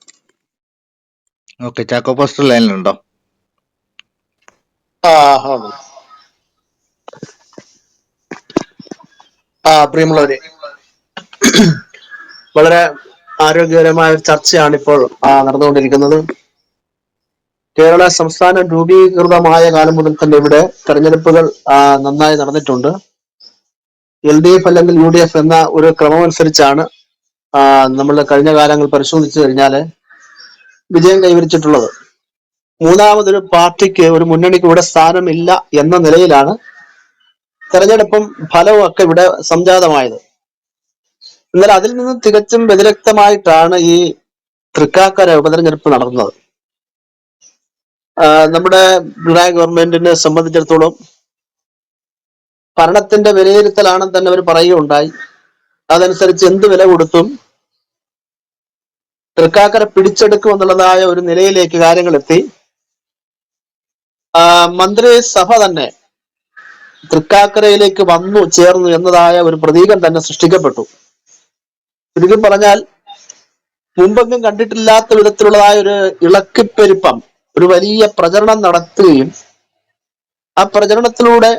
ചാക്കോ പോസ്റ്റർ ലൈനിലുണ്ടോ? പ്രിയമുള്ളവരെ, വളരെ ആരോഗ്യകരമായ ഒരു ചർച്ചയാണ് ഇപ്പോൾ നടന്നുകൊണ്ടിരിക്കുന്നത്. കേരള സംസ്ഥാനം രൂപീകൃതമായ കാലം മുതൽ തന്നെ ഇവിടെ തെരഞ്ഞെടുപ്പുകൾ നന്നായി നടന്നിട്ടുണ്ട്. LDF അല്ലെങ്കിൽ UDF എന്ന ഒരു ക്രമമനുസരിച്ചാണ് നമ്മൾ കഴിഞ്ഞ കാലങ്ങൾ പരിശോധിച്ചു കഴിഞ്ഞാൽ വിജയം കൈവരിച്ചിട്ടുള്ളത്. മൂന്നാമതൊരു പാർട്ടിക്ക്, ഒരു മുന്നണിക്ക് ഇവിടെ സ്ഥാനമില്ല എന്ന നിലയിലാണ് തെരഞ്ഞെടുപ്പും ഫലവും ഒക്കെ ഇവിടെ സംജാതമായത്. എന്നാൽ അതിൽ നിന്ന് തികച്ചും വ്യതിരക്തമായിട്ടാണ് ഈ തൃക്കാക്കര ഉപതെരഞ്ഞെടുപ്പ് നടന്നത്. നമ്മുടെ പിണറായി ഗവൺമെന്റിനെ സംബന്ധിച്ചിടത്തോളം ഭരണത്തിന്റെ വിലയിരുത്തലാണെന്ന് തന്നെ അവർ പറയുകയുണ്ടായി. അതനുസരിച്ച് എന്ത് വില കൊടുത്തും തൃക്കാക്കര പിടിച്ചെടുക്കുമെന്നുള്ളതായ ഒരു നിലയിലേക്ക് കാര്യങ്ങൾ എത്തി. മന്ത്രിസഭ തന്നെ തൃക്കാക്കരയിലേക്ക് വന്നു ചേർന്നു എന്നതായ ഒരു പ്രതീകം തന്നെ സൃഷ്ടിക്കപ്പെട്ടു. ചുരുക്കി പറഞ്ഞാൽ മുമ്പെങ്കിലും കണ്ടിട്ടില്ലാത്ത വിധത്തിലുള്ളതായ ഒരു ഇളക്കിപ്പെരുപ്പം, ഒരു വലിയ പ്രചരണം നടത്തുകയും ആ പ്രചരണത്തിലൂടെ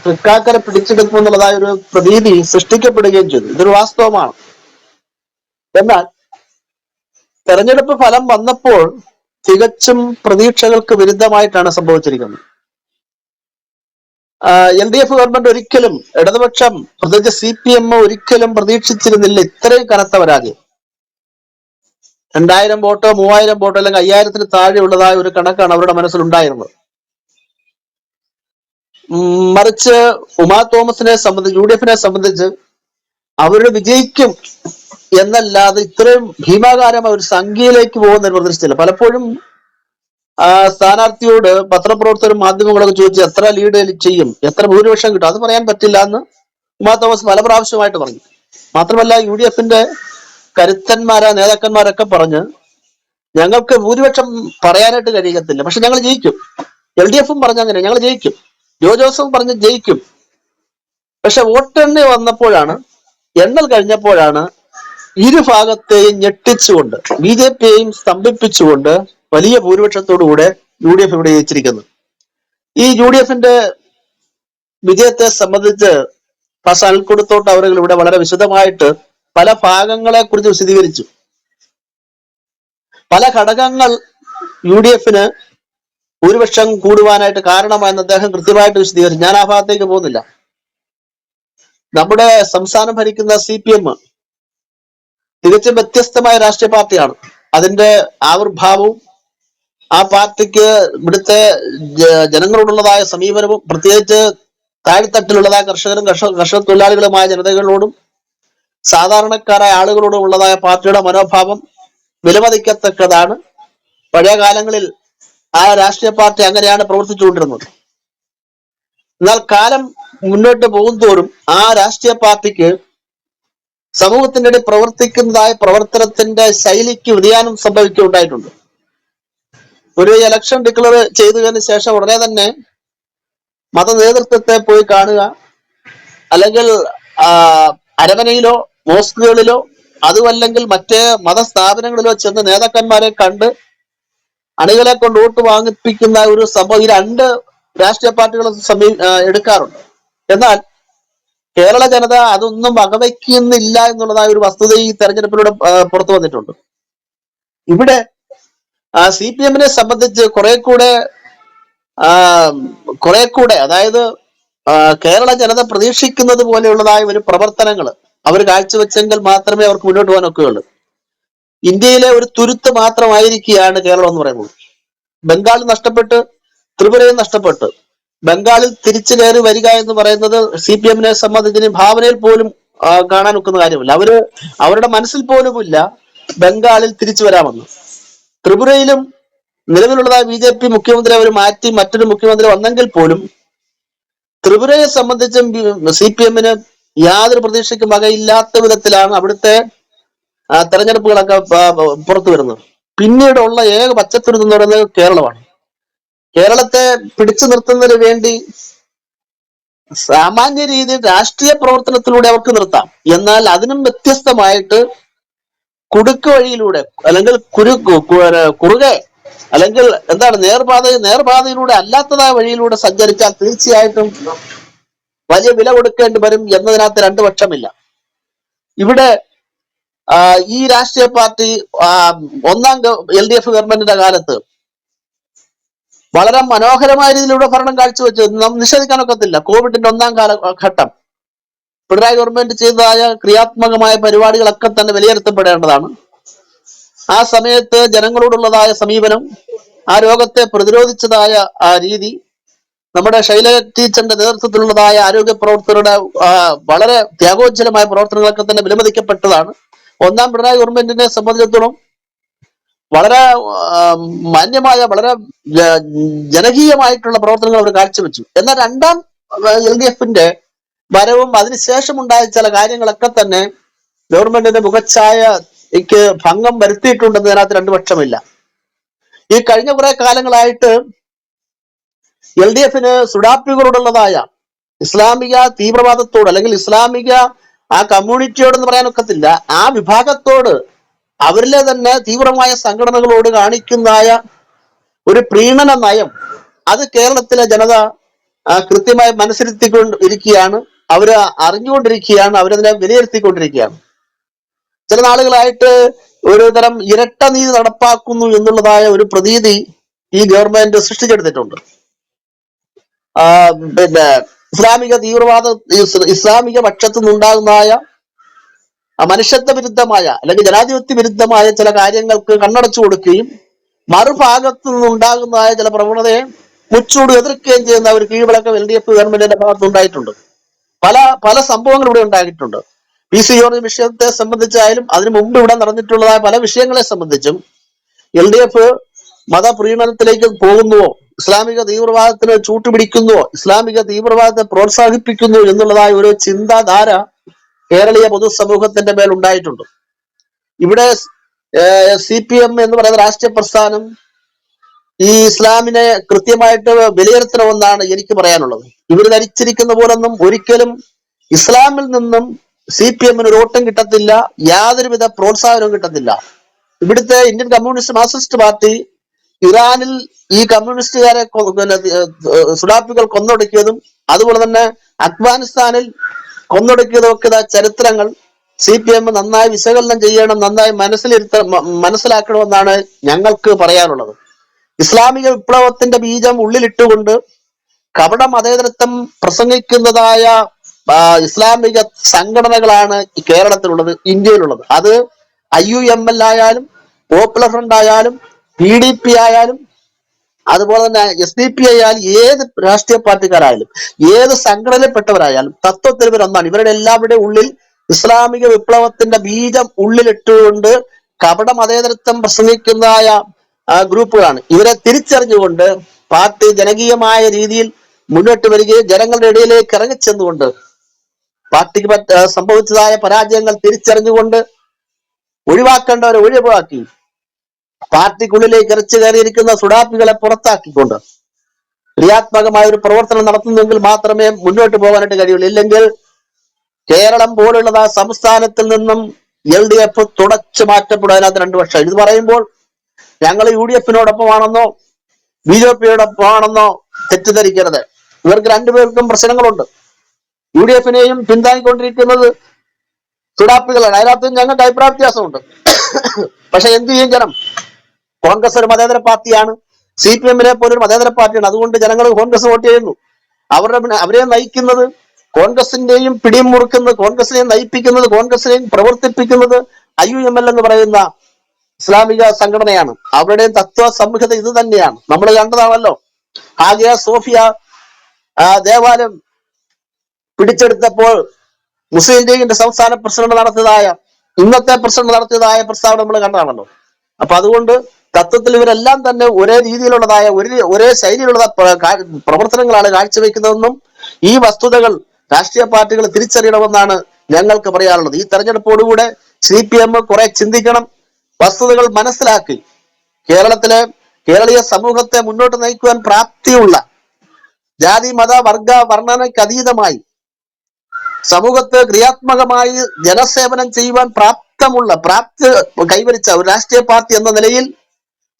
തൃക്കാക്കര പിടിച്ചെടുക്കുമെന്നുള്ളതായ ഒരു പ്രതീതി സൃഷ്ടിക്കപ്പെടുകയും ചെയ്തു. ഇതൊരു വാസ്തവമാണ്. എന്നാൽ തെരഞ്ഞെടുപ്പ് ഫലം വന്നപ്പോൾ തികച്ചും പ്രതീക്ഷകൾക്ക് വിരുദ്ധമായിട്ടാണ് സംഭവിച്ചിരിക്കുന്നത്. LDF ഗവൺമെന്റ് ഒരിക്കലും, ഇടതുപക്ഷം പ്രത്യേകിച്ച് CPM ഒരിക്കലും പ്രതീക്ഷിച്ചിരുന്നില്ല ഇത്രയും കനത്ത പരാജയം. 2000 വോട്ടോ 3000 വോട്ടോ അല്ലെങ്കിൽ 5000-ന് താഴെയുള്ളതായ ഒരു കണക്കാണ് അവരുടെ മനസ്സിലുണ്ടായിരുന്നത്. മറിച്ച് ഉമാ തോമസിനെ സംബന്ധിച്ച്, UDFനെ സംബന്ധിച്ച് അവര് വിജയിക്കും എന്നല്ലാതെ ഇത്രയും ഭീമാകാരമായ ഒരു സംഖ്യയിലേക്ക് പോകുന്ന പ്രതീക്ഷിച്ചില്ല. പലപ്പോഴും സ്ഥാനാർത്ഥിയോട് പത്രപ്രവർത്തകരും മാധ്യമങ്ങളൊക്കെ ചോദിച്ച് എത്ര ലീഡ് ചെയ്യും, എത്ര ഭൂരിപക്ഷം കിട്ടും, അത് പറയാൻ പറ്റില്ല എന്ന് ഉമാ തോമസ് പല പ്രാവശ്യമായിട്ട് പറഞ്ഞു. മാത്രമല്ല UDFന്റെ കരുത്തന്മാരായ നേതാക്കന്മാരൊക്കെ പറഞ്ഞ് ഞങ്ങൾക്ക് ഭൂരിപക്ഷം പറയാനായിട്ട് കഴിയത്തില്ല, പക്ഷെ ഞങ്ങൾ ജയിക്കും. LDFും പറഞ്ഞങ്ങനെ ഞങ്ങൾ ജയിക്കും, ജോസഫും പറഞ്ഞ് ജയിക്കും. പക്ഷെ വോട്ടെണ്ണി വന്നപ്പോഴാണ് എണ്ണൽ കഴിഞ്ഞപ്പോഴാണ് ഇരുഭാഗത്തെയും ഞെട്ടിച്ചുകൊണ്ട് BJPയെയും സ്തംഭിപ്പിച്ചുകൊണ്ട് വലിയ ഭൂരിപക്ഷത്തോടുകൂടെ UDF ഇവിടെ ജയിച്ചിരിക്കുന്നത്. ഈ UDFന്റെ വിജയത്തെ സംബന്ധിച്ച് പാസ്റ്റർ അനിൽക്കുടത്തോട്ട് അവർ ഇവിടെ വളരെ വിശദമായിട്ട് പല ഭാഗങ്ങളെ കുറിച്ച് വിശദീകരിച്ചു. പല ഘടകങ്ങൾ UDFന് ഭൂരിപക്ഷം കൂടുവാനായിട്ട് കാരണമായെന്ന് അദ്ദേഹം കൃത്യമായിട്ട് വിശദീകരിച്ചു. ഞാൻ ആ ഭാഗത്തേക്ക് പോകുന്നില്ല. നമ്മുടെ സംസ്ഥാനം ഭരിക്കുന്ന CPM തികച്ചും വ്യത്യസ്തമായ രാഷ്ട്രീയ പാർട്ടിയാണ്. അതിന്റെ ആവിർഭാവവും ആ പാർട്ടിക്ക് ഇവിടുത്തെ ജനങ്ങളോടുള്ളതായ സമീപനവും, പ്രത്യേകിച്ച് താഴ്ത്തട്ടിലുള്ളതായ കർഷകരും കർഷക തൊഴിലാളികളുമായ ജനതകളോടും സാധാരണക്കാരായ ആളുകളോടും ഉള്ളതായ പാർട്ടിയുടെ മനോഭാവം വിലമതിക്കത്തക്കതാണ്. പഴയ കാലങ്ങളിൽ ആ രാഷ്ട്രീയ പാർട്ടി അങ്ങനെയാണ് പ്രവർത്തിച്ചുകൊണ്ടിരുന്നത്. എന്നാൽ കാലം മുന്നോട്ട് പോകും തോറും ആ രാഷ്ട്രീയ പാർട്ടിക്ക് സമൂഹത്തിന്റെ ഇടയിൽ പ്രവർത്തിക്കുന്നതായ പ്രവർത്തനത്തിന്റെ ശൈലിക്ക് വ്യതിയാനം സംഭവിക്കുകയുണ്ടായിട്ടുണ്ട്. ഒരു ഇലക്ഷൻ ഡിക്ലെയർ ചെയ്തതിന് ശേഷം ഉടനെ തന്നെ മത നേതൃത്വത്തെ പോയി കാണുക, അല്ലെങ്കിൽ അരമനയിലോ മോസ്കുകളിലോ അതുമല്ലെങ്കിൽ മറ്റേ മതസ്ഥാപനങ്ങളിലോ ചെന്ന് നേതാക്കന്മാരെ കണ്ട് അണികളെ കൊണ്ട് വോട്ട് വാങ്ങിപ്പിക്കുന്ന ഒരു സംഭവം ഈ രണ്ട് രാഷ്ട്രീയ പാർട്ടികളും എടുക്കാറുണ്ട്. എന്നാൽ കേരള ജനത അതൊന്നും വകവയ്ക്കുന്നില്ല എന്നുള്ളതായ ഒരു വസ്തുത ഈ തെരഞ്ഞെടുപ്പിലൂടെ പുറത്തു വന്നിട്ടുണ്ട്. ഇവിടെ CPMനെ സംബന്ധിച്ച് കുറെ കൂടെ അതായത് കേരള ജനത പ്രതീക്ഷിക്കുന്നത് പോലെയുള്ളതായ ഒരു പ്രവർത്തനങ്ങൾ അവർ കാഴ്ചവെച്ചെങ്കിൽ മാത്രമേ അവർക്ക് മുന്നോട്ട് പോകാൻ ഒക്കെയുള്ളൂ. ഇന്ത്യയിലെ ഒരു തുരുത്ത് മാത്രമായിരിക്കുകയാണ് കേരളം എന്ന് പറയുന്നത്. ബംഗാൾ നഷ്ടപ്പെട്ട്, ത്രിപുരയും നഷ്ടപ്പെട്ട്, ബംഗാളിൽ തിരിച്ചു കയറി വരിക എന്ന് പറയുന്നത് CPMനെ സംബന്ധിച്ച് ഭാവനയിൽ പോലും കാണാൻ ഒക്കുന്ന കാര്യമില്ല. അവരുടെ മനസ്സിൽ പോലുമില്ല ബംഗാളിൽ തിരിച്ചു വരാമെന്ന്. ത്രിപുരയിലും നിലവിലുള്ളതായ BJP മുഖ്യമന്ത്രി അവർ മാറ്റി മറ്റൊരു മുഖ്യമന്ത്രി വന്നെങ്കിൽ പോലും ത്രിപുരയെ സംബന്ധിച്ചും CPMന് യാതൊരു പ്രതീക്ഷയ്ക്കും വകയില്ലാത്ത വിധത്തിലാണ് അവിടുത്തെ തെരഞ്ഞെടുപ്പുകളൊക്കെ പുറത്തു വരുന്നത്. പിന്നീടുള്ള ഏക പച്ചത്തുരുത്ത് എന്ന് പറയുന്നത് കേരളമാണ്. കേരളത്തെ പിടിച്ചു നിർത്തുന്നതിന് വേണ്ടി സാമാന്യ രീതിയിൽ രാഷ്ട്രീയ പ്രവർത്തനത്തിലൂടെ അവർക്ക് നിർത്താം. എന്നാൽ അതിനും വ്യത്യസ്തമായിട്ട് കുടുക്ക് വഴിയിലൂടെ അല്ലെങ്കിൽ കുറുകെ അല്ലെങ്കിൽ എന്താണ് നേർപാതയിലൂടെ അല്ലാത്തതായ വഴിയിലൂടെ സഞ്ചരിച്ചാൽ തീർച്ചയായിട്ടും വലിയ വില കൊടുക്കേണ്ടി വരും എന്നതിനകത്ത് രണ്ടു പക്ഷമില്ല. ഇവിടെ ഈ രാഷ്ട്രീയ പാർട്ടി ഒന്നാം LDF ഗവൺമെന്റിന്റെ കാലത്ത് വളരെ മനോഹരമായ രീതിയിലൂടെ ഭരണം കാഴ്ചവെച്ചു. നാം നിഷേധിക്കാനൊക്കത്തില്ല. കോവിഡിന്റെ ഒന്നാം കാലഘട്ടം പിണറായി ഗവൺമെന്റ് ചെയ്തതായ ക്രിയാത്മകമായ പരിപാടികളൊക്കെ തന്നെ വിലയിരുത്തപ്പെടേണ്ടതാണ്. ആ സമയത്ത് ജനങ്ങളോടുള്ളതായ സമീപനം, ആ രോഗത്തെ പ്രതിരോധിച്ചതായ ആ രീതി, നമ്മുടെ ശൈല ടീച്ചറിന്റെ നേതൃത്വത്തിലുള്ളതായ ആരോഗ്യ പ്രവർത്തകരുടെ വളരെ ത്യാഗോജ്ജലമായ പ്രവർത്തനങ്ങളൊക്കെ തന്നെ വിലമതിക്കപ്പെട്ടതാണ്. ഒന്നാം പിണറായി ഗവൺമെന്റിനെ സംബന്ധിച്ചിടത്തോളം വളരെ മാന്യമായ, വളരെ ജനകീയമായിട്ടുള്ള പ്രവർത്തനങ്ങൾ അവർ കാഴ്ചവെച്ചു. എന്നാൽ രണ്ടാം LDFന്റെ വരവും അതിനുശേഷം ഉണ്ടായ ചില കാര്യങ്ങളൊക്കെ തന്നെ ഗവൺമെന്റിന്റെ മുഖച്ഛായക്ക് ഭംഗം വരുത്തിയിട്ടുണ്ടെന്നതിനകത്ത് രണ്ടു പക്ഷമില്ല. ഈ കഴിഞ്ഞ കുറെ കാലങ്ങളായിട്ട് LDFന് സുഡാപ്പികളോടുള്ളതായ ഇസ്ലാമിക തീവ്രവാദത്തോട് അല്ലെങ്കിൽ ഇസ്ലാമിക ആ കമ്മ്യൂണിറ്റിയോടെന്ന് പറയാനൊക്കത്തില്ല, ആ വിഭാഗത്തോട് അവരിലെ തന്നെ തീവ്രമായ സംഘടനകളോട് കാണിക്കുന്നതായ ഒരു പ്രീണന നയം അത് കേരളത്തിലെ ജനത കൃത്യമായി മനസ്സിരുത്തിക്കൊണ്ടിരിക്കുകയാണ്. അവര് അറിഞ്ഞുകൊണ്ടിരിക്കുകയാണ്, അവരതിനെ വിലയിരുത്തിക്കൊണ്ടിരിക്കുകയാണ്. ചില നാളുകളായിട്ട് ഒരു തരം ഇരട്ട നീതി നടപ്പാക്കുന്നു എന്നുള്ളതായ ഒരു പ്രതീതി ഈ ഗവൺമെന്റ് സൃഷ്ടിച്ചെടുത്തിട്ടുണ്ട്. ഇസ്ലാമിക പക്ഷത്തു നിന്നുണ്ടാകുന്നതായ മനുഷ്യത്വ വിരുദ്ധമായ അല്ലെങ്കിൽ ജനാധിപത്യ വിരുദ്ധമായ ചില കാര്യങ്ങൾക്ക് കണ്ണടച്ചു കൊടുക്കുകയും മറുഭാഗത്തു നിന്നുണ്ടാകുന്നതായ ചില പ്രവണതയെ മുച്ചൂട് എതിർക്കുകയും ചെയ്യുന്ന ഒരു കീഴ്വഴക്കം LDF ഗവൺമെന്റിന്റെ ഭാഗത്തുണ്ടായിട്ടുണ്ട്. പല സംഭവങ്ങൾ ഇവിടെ ഉണ്ടായിട്ടുണ്ട്. PC ജോർജ് വിഷയത്തെ സംബന്ധിച്ചായാലും അതിനു മുമ്പ് ഇവിടെ നടന്നിട്ടുള്ളതായ പല വിഷയങ്ങളെ സംബന്ധിച്ചും LDF മതപ്രീണനത്തിലേക്ക് പോകുന്നുവോ, ഇസ്ലാമിക തീവ്രവാദത്തിന് ചൂട്ടുപിടിക്കുന്നുവോ, ഇസ്ലാമിക തീവ്രവാദത്തെ പ്രോത്സാഹിപ്പിക്കുന്നു എന്നുള്ളതായ ഒരു ചിന്താധാര കേരളീയ പൊതുസമൂഹത്തിന്റെ മേൽ ഉണ്ടായിട്ടുണ്ട്. ഇവിടെ CPM എന്ന് പറയുന്ന രാഷ്ട്രീയ പ്രസ്ഥാനം ഈ ഇസ്ലാമിനെ കൃത്യമായിട്ട് വിലയിരുത്തണമെന്നാണ് എനിക്ക് പറയാനുള്ളത്. ഇവർ ധരിച്ചിരിക്കുന്ന പോലൊന്നും ഒരിക്കലും ഇസ്ലാമിൽ നിന്നും CPM-ന് ഒരു വോട്ടും കിട്ടത്തില്ല, യാതൊരുവിധ പ്രോത്സാഹനവും കിട്ടത്തില്ല. ഇവിടുത്തെ ഇന്ത്യൻ കമ്മ്യൂണിസ്റ്റ് മാർക്സിസ്റ്റ് പാർട്ടി ഇറാനിൽ ഈ കമ്മ്യൂണിസ്റ്റുകാരെ സുഡാപ്പികൾ കൊന്നൊടുക്കിയതും അതുപോലെ തന്നെ അഫ്ഗാനിസ്ഥാനിൽ കൊന്നൊടുക്കിയതും ഒക്കെ ചരിത്രങ്ങൾ CPM നന്നായി വിശകലനം ചെയ്യണം, നന്നായി മനസ്സിലാക്കണമെന്നാണ് ഞങ്ങൾക്ക് പറയാനുള്ളത്. ഇസ്ലാമിക വിപ്ലവത്തിന്റെ ബീജം ഉള്ളിലിട്ടുകൊണ്ട് കപട മതേതരത്വം പ്രസംഗിക്കുന്നതായ ഇസ്ലാമിക സംഘടനകളാണ് കേരളത്തിലുള്ളത്, ഇന്ത്യയിലുള്ളത്. അത് IUML ആയാലും പോപ്പുലർ ഫ്രണ്ട് ആയാലും PDP ആയാലും അതുപോലെ തന്നെ SDP ആയാലും ഏത് രാഷ്ട്രീയ പാർട്ടിക്കാരായാലും ഏത് സംഘടനയിൽപ്പെട്ടവരായാലും തത്വത്തിൽ ഇവരൊന്നാണ്. ഇവരുടെ എല്ലാവരുടെയും ഉള്ളിൽ ഇസ്ലാമിക വിപ്ലവത്തിന്റെ ബീജം ഉള്ളിലിട്ടുകൊണ്ട് കപട മതേതരത്വം പ്രസംഗിക്കുന്നതായ ഗ്രൂപ്പുകളാണ്. ഇവരെ തിരിച്ചറിഞ്ഞുകൊണ്ട് പാർട്ടി ജനകീയമായ രീതിയിൽ മുന്നോട്ട് വരികയും ജനങ്ങളുടെ ഇടയിലേക്ക് ഇറങ്ങിച്ചെന്നുകൊണ്ട് പാർട്ടിക്ക് സംഭവിച്ചതായ പരാജയങ്ങൾ തിരിച്ചറിഞ്ഞുകൊണ്ട് ഒഴിവാക്കേണ്ടവരെ ഒഴിവാക്കി പാർട്ടിക്കുള്ളിലേക്ക് ഇറച്ചു കയറിയിരിക്കുന്ന സുഡാപ്പികളെ പുറത്താക്കിക്കൊണ്ട് ക്രിയാത്മകമായ ഒരു പ്രവർത്തനം നടത്തുന്നെങ്കിൽ മാത്രമേ മുന്നോട്ട് പോകാനായിട്ട് കഴിയുള്ളൂ. ഇല്ലെങ്കിൽ കേരളം പോലുള്ള സംസ്ഥാനത്തിൽ നിന്നും LDF തുടച്ചു മാറ്റപ്പെടും. അതിനകത്ത് 2 വർഷം. ഇത് പറയുമ്പോൾ ഞങ്ങൾ UDF-നോടൊപ്പമാണെന്നോ BJP-യോടൊപ്പമാണെന്നോ തെറ്റിദ്ധരിക്കരുത്. ഇവർക്ക് രണ്ടുപേർക്കും പ്രശ്നങ്ങളുണ്ട്. UDF-നെയും പിന്താങ്ങിക്കൊണ്ടിരിക്കുന്നത് സുഡാപ്പികളാണ്. അതിനകത്ത് ഞങ്ങൾക്ക് അഭിപ്രായ വ്യത്യാസമുണ്ട്. പക്ഷെ എന്ത് ചെയ്യും ജനം? കോൺഗ്രസ് ഒരു മതേതര പാർട്ടിയാണ്, CPM-നെ പോലൊരു മതേതര പാർട്ടിയാണ്. അതുകൊണ്ട് ജനങ്ങൾ കോൺഗ്രസ് വോട്ട് ചെയ്യുന്നു. അവരെ നയിക്കുന്നത് കോൺഗ്രസിന്റെയും പിടിയും മുറുക്കുന്നത്, കോൺഗ്രസിനെയും നയിപ്പിക്കുന്നത്, കോൺഗ്രസിനെയും പ്രവർത്തിപ്പിക്കുന്നത് IUML എന്ന് പറയുന്ന ഇസ്ലാമിക സംഘടനയാണ്. അവരുടെയും തത്വ സംഹിത ഇത് തന്നെയാണ്. നമ്മൾ കണ്ടതാണല്ലോ. ഹാഗിയ സോഫിയ ദേവാലയം പിടിച്ചെടുത്തപ്പോൾ മുസ്ലിം ലീഗിന്റെ സംസ്ഥാന പ്രസിഡന്റ് നടത്തിയതായ ഇന്നത്തെ പ്രസിഡന്റ് നടത്തിയതായ പ്രസ്താവന നമ്മൾ കണ്ടതാണല്ലോ. അപ്പൊ അതുകൊണ്ട് തത്വത്തിൽ ഇവരെല്ലാം തന്നെ ഒരേ രീതിയിലുള്ളതായ ഒരേ ശൈലിയിലുള്ള പ്രവർത്തനങ്ങളാണ് കാഴ്ചവെക്കുന്നതെന്നും ഈ വസ്തുതകൾ രാഷ്ട്രീയ പാർട്ടികൾ തിരിച്ചറിയണമെന്നാണ് ഞങ്ങൾക്ക് പറയാനുള്ളത്. ഈ തെരഞ്ഞെടുപ്പോടുകൂടെ CPM കുറെ ചിന്തിക്കണം, വസ്തുതകൾ മനസ്സിലാക്കി കേരളീയ സമൂഹത്തെ മുന്നോട്ട് നയിക്കുവാൻ പ്രാപ്തിയുള്ള ജാതി മത വർഗ വർണ്ണനയ്ക്ക് അതീതമായി സമൂഹത്തെ ക്രിയാത്മകമായി ജനസേവനം ചെയ്യുവാൻ പ്രാപ്തി കൈവരിച്ച ഒരു രാഷ്ട്രീയ പാർട്ടി എന്ന നിലയിൽ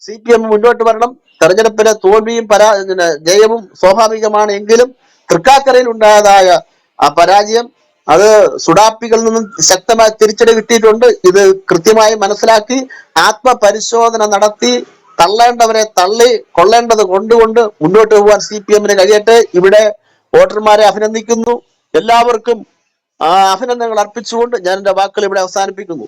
CPM മുന്നോട്ട് വരണം. തെരഞ്ഞെടുപ്പിലെ തോൽവിയും ജയവും സ്വാഭാവികമാണ്. എങ്കിലും തൃക്കാക്കരയിൽ ഉണ്ടായതായ ആ പരാജയം അത് സുഡാപ്പികളിൽ നിന്നും ശക്തമായ തിരിച്ചടി കിട്ടിയിട്ടുണ്ട്. ഇത് കൃത്യമായി മനസ്സിലാക്കി ആത്മപരിശോധന നടത്തി തള്ളേണ്ടവരെ തള്ളി കൊള്ളേണ്ടത് കൊണ്ടുകൊണ്ട് മുന്നോട്ട് പോകാൻ CPM-ന് കഴിയട്ടെ. ഇവിടെ വോട്ടർമാരെ അഭിനന്ദിക്കുന്നു. എല്ലാവർക്കും അഭിനന്ദനങ്ങൾ അർപ്പിച്ചുകൊണ്ട് ഞാൻ എന്റെ വാക്കുകൾ ഇവിടെ അവസാനിപ്പിക്കുന്നു.